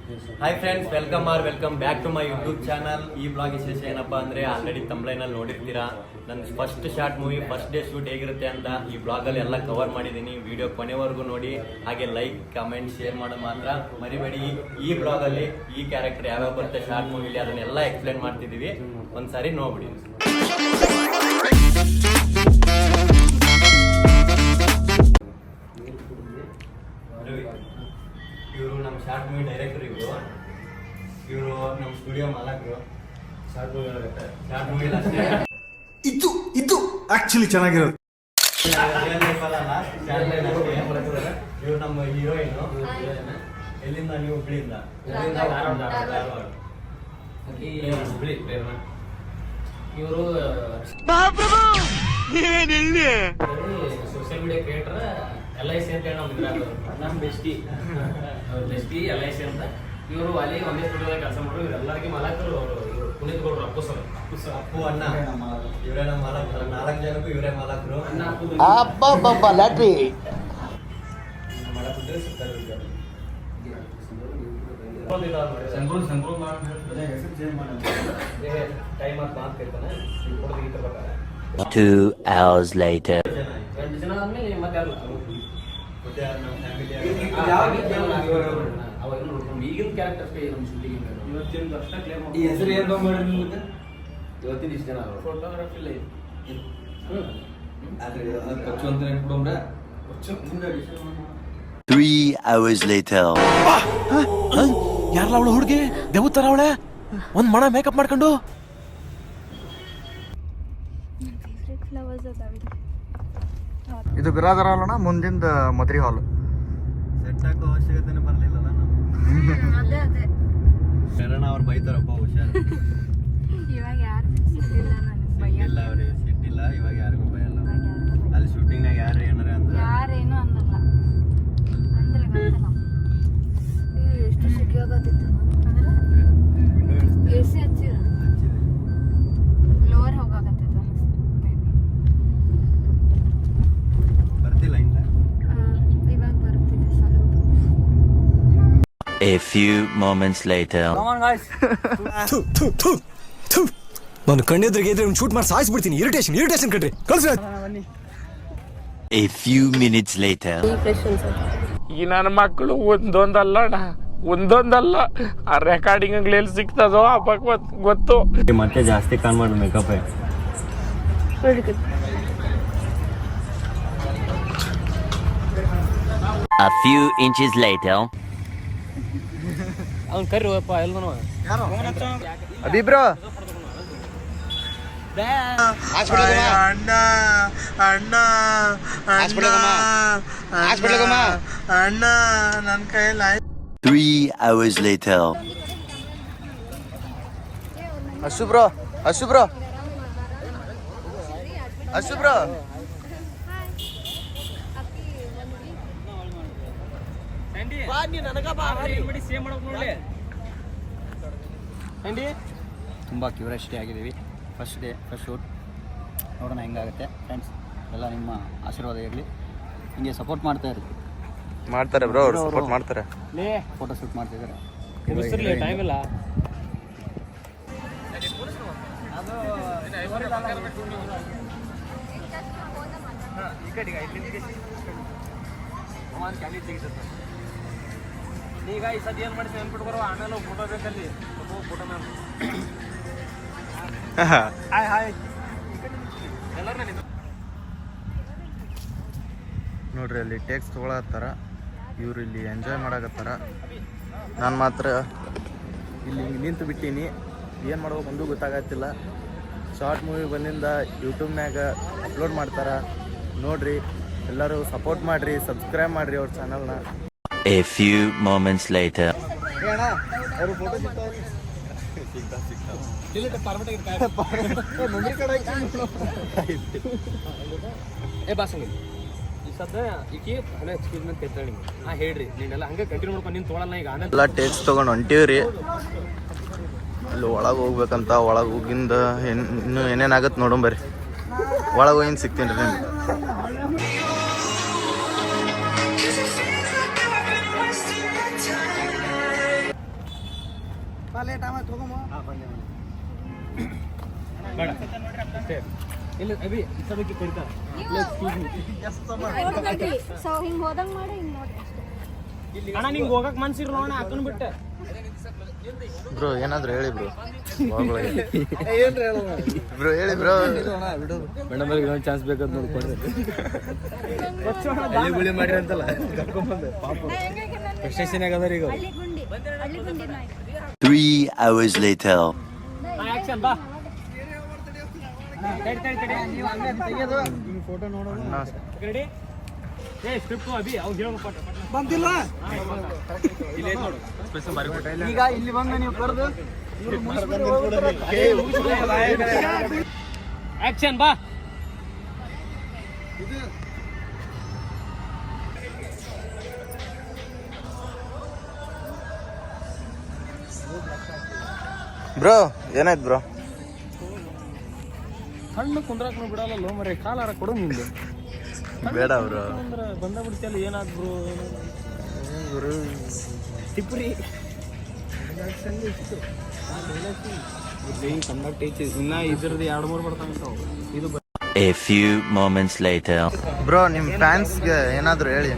Hi friends, welcome back to my YouTube channel. ಈ blog ವಿಶೇಷ ಏನಪ್ಪ ಅಂದರೆ ಆಲ್ರೆಡಿ ತಮ್ಲೈನಲ್ಲಿ ನೋಡಿರ್ತೀರಾ. ನನ್ನ first short movie first day shoot ಹೇಗಿರುತ್ತೆ ಅಂತ ಈ ಬ್ಲಾಗಲ್ಲಿ ಎಲ್ಲ ಕವರ್ ಮಾಡಿದ್ದೀನಿ. ವಿಡಿಯೋ ಕೊನೆವರೆಗೂ ನೋಡಿ, ಹಾಗೆ ಲೈಕ್ ಕಮೆಂಟ್ ಶೇರ್ ಮಾಡೋದು ಮಾತ್ರ ಮರಿಬೇಡಿ. ಈ ಬ್ಲಾಗಲ್ಲಿ ಈ ಕ್ಯಾರೆಕ್ಟರ್ ಯಾವ್ಯಾವ ಬರುತ್ತೆ ಶಾರ್ಟ್ ಮೂವಿಲಿ ಅದನ್ನೆಲ್ಲ ಎಕ್ಸ್ಪ್ಲೇನ್ ಮಾಡ್ತಿದ್ದೀವಿ. ಒಂದ್ಸಾರಿ ನೋಡ್ಬಿಡಿ. ಇವರು ನಮ್ಮ ಶಾರ್ಟ್ ಮೂವಿ ಡೈರೆಕ್ಟರ್, ಇವರು ನಮ್ಮ ಸ್ಟುಡಿಯೋ ಮಾಲಕರು. ಶಾರ್ಟ್ ಮೂವಿ ಇದು ಆಕ್ಚುಲಿ ಚೆನ್ನಾಗಿರೋದು. ಇವ್ರು ನಮ್ಮ ಹೀರೋಯಿನ್. ಎಲ್ಲಿಂದ ನೀವು? ಹುಬ್ಳಿಯಿಂದ. ಇವರು ಸೋಷಿಯಲ್ ಮೀಡಿಯಾ ಕ್ರಿಯೇಟರ್ LIC ಅಂತ ಹೇಳಿ ನಮ್ಮ ಬೆಸ್ಟಿ LIC ಅಂತ. ಇವರು ಅಲ್ಲಿ ಒಂದೇ ಸ್ಟುಡಿಯೋದಾಗ ಕೆಲಸ ಮಾಡೋರು. ಇವರೆಲ್ಲರಿಗೆ ಮಾಲಕರು ಅವರು ಪುನೀತ್ ಗೌಡ್ರು. ಅಪ್ಪು ಅಣ್ಣ ಇವರೇ ನಮ್ಮ ಮಾಲಕರು. 4 ಜನಕ್ಕೂ ಇವರೇ ಮಾಲಕರು. ಲ್ಯಾಟ್ರಿ ಟೈಮ್ ಅಂತ ಮಾತಾಡ್ತಾನೆ. 2 hours later. 8 ಜನ ಆದ್ಮೇಲೆ ಮತ್ತೆ ಯಾರು ಈಗಿನ ಕ್ಯಾರೆಕ್ಟರ್ ಅಷ್ಟೇ ನಮ್ಮ ಶೂಟಿಂಗ್. ಇವತ್ತಿನ ಅಷ್ಟೇ ಕ್ಲೇಮ್ ಈ ಹೆಸರು ಏನು ಮಾಡಿರಿ ನಿಮಗೆ? ಇವತ್ತಿನ ಇಷ್ಟು ಜನ ಫೋಟೋಗ್ರಫಿ ಇಲ್ಲ. 3 hours later. ಯಾರಲ್ಲ ಅವಳು ಹುಡುಗಿ? ದೇವತರ ಅವಳೆ ಒಂದ್ ಮಣ ಮೇಕಪ್ ಮಾಡ್ಕೊಂಡು. ಇದು ಬಿರಾದರ ಅಲ್ಲಣ್ಣ, ಮುಂದಿಂದ ಮದ್ರಿ ಹಾಲ್. ಸೆಟ್ ಹಾಕೋ ಅವಶ್ಯಕತೆನೇ ಬರಲಿಲ್ಲ. ಶರಣ ಅವ್ರು ಬೈತಾರಪ್ಪ, ಹುಷಾರು. ಇವಾಗ ಯಾರು ಸಿಟ್ಟಿಲ್ಲ, ನನಗೆ ಸಿಟ್ಟಿಲ್ಲ, ಅವ್ರಿಗೆ ಸಿಟ್ಟಿಲ್ಲ. ಇವಾಗ ಯಾರಿಗೂ ಭಯಲ್ಲ. ಅಲ್ಲಿ ಶೂಟಿಂಗ್ನಾಗ ಯಾರು ಏನಾರ ಅಂತ ಯಾರೇನು ಅನ್ನಲ್ಲ ಅಂದ್ರೆ ಗೊತ್ತಲ್ಲ. ಎಷ್ಟು ಸೆಕೆ ಆಗತ್ತಿತ್ತು ಅಂದ್ರೆ AC ಹಚ್ಚಿರ ಲೋವರ್ ಹೋಗಾಕತ್ತಿತ್ತು. ಬರ್ತಿಲ್ಲ ಇನ್ನ. ಇವಾಗ ಬರ್ತಿದೆ ಸ್ವಲ್ಪ. A few moments later. ನಾನು ಕಣ್ಣೆದ್ರಿಗೆ ಇದ್ರೆ ಶೂಟ್ ಮಾಡಿ ಸಾಯಿಸ್ಬಿಡ್ತೀನಿ. ಇರಿಟೇಷನ್ ಕಣ್ರಿ. ಕಳ್ಸಿ. A few minutes later. ಈ ನನ್ನ ಮಕ್ಕಳು ಒಂದೊಂದಲ್ಲ ಆ ರೆಕಾರ್ಡಿಂಗ್ ಎಲ್ಲಿ ಸಿಗ್ತದೋ ಆ ಭಗವತ್ ಗೊತ್ತು. ಮತ್ತೆ ಜಾಸ್ತಿ ಕಾನ್ ಮಾಡು makeup. A few inches later. ಅವ್ನು ಕರಿವಪ್ಪ ಎಲ್ಲನೂ ಅಭಿಬ್ರೋ ಅಣ್ಣ ನನ್ನ ಕೈಯಲ್ಲಿ 3 hours later. ಅಶುಬ್ರೋ ತುಂಬ ಕ್ಯೂರಿಯಾಸಿಟಿ ಆಗಿದ್ದೀವಿ. ಫಸ್ಟ್ ಶೂಟ್ ನೋಡೋಣ ಹೆಂಗಾಗುತ್ತೆ. ಫ್ರೆಂಡ್ಸ್ ಎಲ್ಲ ನಿಮ್ಮ ಆಶೀರ್ವಾದ ಇರಲಿ, ಹಿಂಗೆ ಸಪೋರ್ಟ್ ಮಾಡ್ತಾರೆ ಬ್ರೋ. ಅವ್ರು ಸಪೋರ್ಟ್ ಮಾಡ್ತಾರೆ. ಫೋಟೋ ಶೂಟ್ ಮಾಡ್ತಿದ್ದಾರೆ. ಟೈಮ್ ಇಲ್ಲ. ಈಗ ಈ ಸದ್ಯ ಏನು ಮಾಡ್ತೀವಿ ಅನ್ಬಿಟ್ಕೊರೋ, ಆಮೇಲೆ ಫೋಟೋ ಬೇಕಲ್ಲಿ. ಫೋಟೋ ಮ್ಯಾಮ್ ಹಾಯ್ ಎಲ್ಲರೂ ನೋಡ್ರಿ, ಅಲ್ಲಿ ಟೇಕ್ಸ್ ತೊಗೊಳತ್ತಾರ. ಇವ್ರು ಇಲ್ಲಿ ಎಂಜಾಯ್ ಮಾಡಕತ್ತಾರ. ನಾನು ಮಾತ್ರ ಇಲ್ಲಿ ನಿಂತು ಬಿಟ್ಟೀನಿ. ಏನು ಮಾಡ್ಬೇಕು ಒಂದು ಗೊತ್ತಾಗತ್ತಿಲ್ಲ. ಶಾರ್ಟ್ ಮೂವಿ ಬಂದಿಂದ ಯೂಟ್ಯೂಬ್ನಾಗ ಅಪ್ಲೋಡ್ ಮಾಡ್ತಾರೆ. ನೋಡ್ರಿ, ಎಲ್ಲರೂ ಸಪೋರ್ಟ್ ಮಾಡಿರಿ, ಸಬ್ಸ್ಕ್ರೈಬ್ ಮಾಡಿರಿ ಅವ್ರ ಚಾನಲ್ನ. A few moments later. ಅವರು ಫೋಟೋ ಈ ಸದ್ಯ ಈಕಿ ಹಲೋ ಎಕ್ಸ್ಕ್ಯೂಸ್ ಅಂತ ಕೇಳ್ತಾಳೆ. ಹೇಳ್ರಿ ನೀನೆಲ್ಲ ಹಂಗೆ ಕಂಟಿನ್ಯೂ ಮಾಡ್ಕೊಂಡು ನೀನು ತೊಗೊಳಲ್ಲ. ಈಗ ಆಮೇಲೆ ಎಲ್ಲ ಟೇಕ್ಸ್ ತೊಗೊಂಡು ಹೊಂಟೀವ್ರಿ. ಅಲ್ಲಿ ಒಳಗೆ ಹೋಗ್ಬೇಕಂತ. ಒಳಗೆ ಹೋಗಿಂದ ಇನ್ನೂ ಏನೇನಾಗತ್ತೆ ನೋಡೋಣ ಬರ್ರಿ. ಒಳಗೆ ಹೋಗಿಂದ ಸಿಗ್ತೀನಿ ರೀ ನಿಮ್ಗೆ. ಇಲ್ಲ ಅಭಿ ಸದಕ್ಕೆ ಕೊಡ್ತಾರ ಸೊ ಹಿಂಗ್ ಹೋದಂಗ್ ಮಾಡಿ ಹಿಂಗ್ ನೋಡಿ ಅಷ್ಟೇ. ಅಣ್ಣ ನಿಂಗೆ ಹೋಗಕ್ ಮನ್ಸಿರ್ಲ ಅಣ್ಣ ಹಾಕೊಂಡ್ ಬಿಟ್ಟೆ ಬ್ರೋ ಏನಾದ್ರು ಹೇಳಿ ಬ್ರೋ ಬ್ರೋ ಹೇಳಿ ಬ್ರೋ ಮೇಡಮ್ ಅವ್ರಿಗೆ ಇನ್ನೊಂದು ಚಾನ್ಸ್ ಬೇಕಂತ ನೋಡ್ಕೊಂಡ್ರೆ ಗುಳಿ ಮಾಡ್ರಿ ಅಂತಲ್ಲ ಕರ್ಕೊಂಡ್ಬಂದೆ ಸ್ಟೇಷನ್ಯಾಗ ಅದಾರ ಈಗ ಹಳ್ಳಿ ಗುಂಡಿ ನಾಯಿ 3 hours later. ಆಕ್ಷನ್ ಬಾ ನೀವು ಹಂಗೆ ತೆಗೆಯೋದು ಫೋಟೋ ನೋಡೋದು ಅಣ್ಣ ರೆಡಿ ಏ ಸ್ಕ್ರಿಪ್ಟ್ ಅಭಿ ಅವ್ರು ಹೇಳ್ಬೇಕು ಬಂದಿಲ್ಲ ಇಲ್ಲೇ ನೋಡು ಈಗ ಇಲ್ಲಿ ಬಂದ ನೀವು ಕರೆದು ಆಕ್ಷನ್ ಬಾ ಬ್ರೋ ಏನಾಯ್ತು ಬ್ರೋ ಸಣ್ಣ ಕುಂದ್ರಾಕ್ ಬಿಡಲ್ಲ ಲೋ ಮರೆ ಕಾಲಾರ ಕೊಡು ನಿಂದು ಬೇಡ ಬ್ರೋ ಅಂದ್ರೆ ಬಂದ ಬಿಡ್ತಿಯಲ್ಲ ಏನಾದ್ ಬ್ರೋ ಟಿಪ್ರಿ ಕಂಡಕ್ಟ್ ಐತಿ ಇನ್ನ ಇದ್ರದ್ದು 2-3 ಬರ್ತಾವಂತಾವ ಇದು A few moments later. Bro ನಿಮ್ಮ ಫ್ಯಾನ್ಸ್ಗೆ ಏನಾದರೂ ಹೇಳಿ.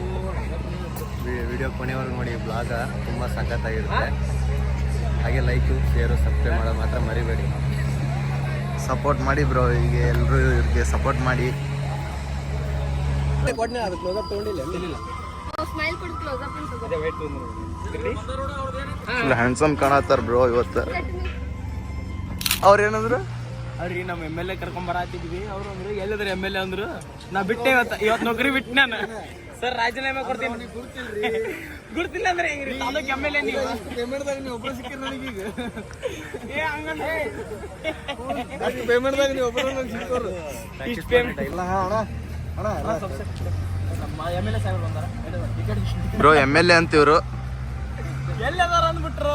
ವಿಡಿಯೋ ಕೊನೆವರೆಗೂ ನೋಡಿ, ಬ್ಲಾಗ ತುಂಬ ಸಖತ್ತಾಗಿರುತ್ತೆ. ಹಾಗೆ ಲೈಕು ಶೇರು ಸಬ್ಸ್ಕ್ರೈಬ್ ಮಾಡೋದು ಮಾತ್ರ ಮರಿಬೇಡಿ. ಸಪೋರ್ಟ್ ಮಾಡಿ ಬ್ರೋ, ಈಗ ಎಲ್ಲರೂ ಇವ್ರಿಗೆ ಸಪೋರ್ಟ್ ಮಾಡಿ. ಸ್ಮೈಲ್ ಕೊಡು, ಕ್ಲೋಸ್ ಅಪ್ ಫುಲ್ ಹ್ಯಾಂಡ್ಸಮ್ ಕಾಣತ್ತಾರ ಬ್ರೋ ಇವತ್ತು. ಅವ್ರು ಏನಂದ್ರು? ಅವ್ರಿಗೆ ನಮ್ಮ MLA ಕರ್ಕೊಂಬರತ್ತಿದ್ವಿ. ಅವ್ರು ಅಂದ್ರು ಎಲ್ಲಿದ್ರೆ MLA ಅಂದ್ರು. ನಾ ಬಿಟ್ಟೆ ಇವತ್ತು ನೌಕರಿ ಬಿಟ್ಟು ನಾನು ಸರ್ ರಾಜೀನಾಮೆ ಕೊಡ್ತೀನಿ. ಗುರ್ತಿಲ್ಲ ಅಂದ್ರೆ ಹೆಂಗ್ರಿ ತಾಲೂಕ್ MLA ನೀವು ಪೇಮೆಂಟ್ದಾಗ ನೀವು ಒಬ್ಬರು ಸಿಕ್ಕಿರ ನನಗೀಗ ಏ ಹಂಗಂದ್ರೆ ಪೇಮೆಂಟ್ದಾಗ ನೀವು ಒಬ್ಬರು ನನಗೆ ಸಿಕ್ಕೋರು ಇಷ್ಟು ಪೇಮೆಂಟ್ ಇಲ್ಲ ನಮ್ಮ MLA ಸಾಹೇಬ್ರು ಬಂದಾರ ಬ್ರೋ MLA ಅಂತ ಇವರು ಎಲ್ಲದಾರ ಅಂದ್ಬಿಟ್ರು.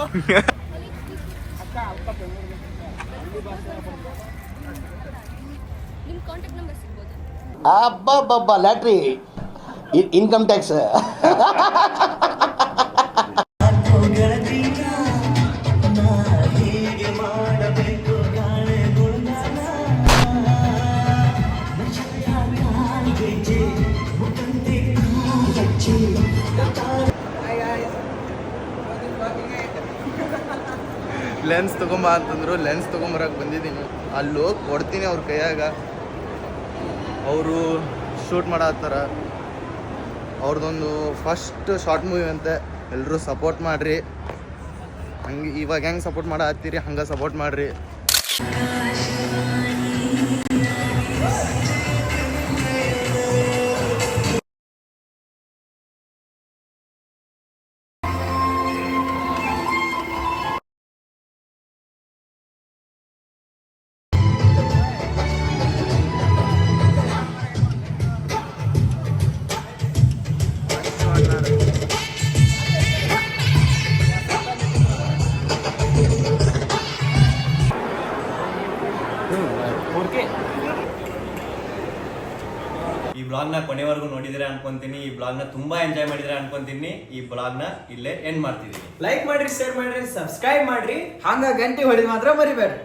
ನಿಮ್ಮ ಕಾಂಟ್ಯಾಕ್ಟ್ ನಂಬರ್ ಸಿಗ್ಬೋದು. ಅಬ್ಬಬ್ಬಬ್ಬ ಲ್ಯಾಟ್ರಿ ಇನ್ಕಮ್ ಟ್ಯಾಕ್ಸ್ ಲೆನ್ಸ್ ತೊಗೊಂಬ ಅಂತಂದ್ರು. ಲೆನ್ಸ್ ತೊಗೊಂಬರಕ್ಕೆ ಬಂದಿದ್ದೀನಿ. ಅಲ್ಲಿ ಹೋಗಿ ಕೊಡ್ತೀನಿ ಅವ್ರ ಕೈಯಾಗ. ಅವರು ಶೂಟ್ ಮಾಡತ್ತಾರ. ಅವ್ರದ್ದೊಂದು ಫಸ್ಟ್ ಶಾರ್ಟ್ ಮೂವಿ ಅಂತೆ. ಎಲ್ಲರೂ ಸಪೋರ್ಟ್ ಮಾಡಿರಿ. ಹಂಗೆ ಇವಾಗ ಹೆಂಗೆ ಸಪೋರ್ಟ್ ಮಾಡತ್ತೀರಿ ಹಂಗೆ ಸಪೋರ್ಟ್ ಮಾಡಿರಿ. ಈ ಬ್ಲಾಗ್ನ ಕೊನೆವರೆಗೂ ನೋಡಿದ್ರೆ ಅನ್ಕೊಂತೀನಿ. ಈ ಬ್ಲಾಗ್ನ ತುಂಬಾ ಎಂಜಾಯ್ ಮಾಡಿದ್ರೆ ಅನ್ಕೊಂತೀನಿ. ಈ ಬ್ಲಾಗ್ನ ಇಲ್ಲೇ ಎಂಡ್ ಮಾಡ್ತಿದ್ದೀನಿ. ಲೈಕ್ ಮಾಡ್ರಿ, ಶೇರ್ ಮಾಡ್ರಿ, ಸಬ್ಸ್ಕ್ರೈಬ್ ಮಾಡ್ರಿ. ಹಂಗ ಗಂಟೆ ಹೊಡೆದು ಮಾತ್ರ ಮರಿಬೇಡ್ರಿ.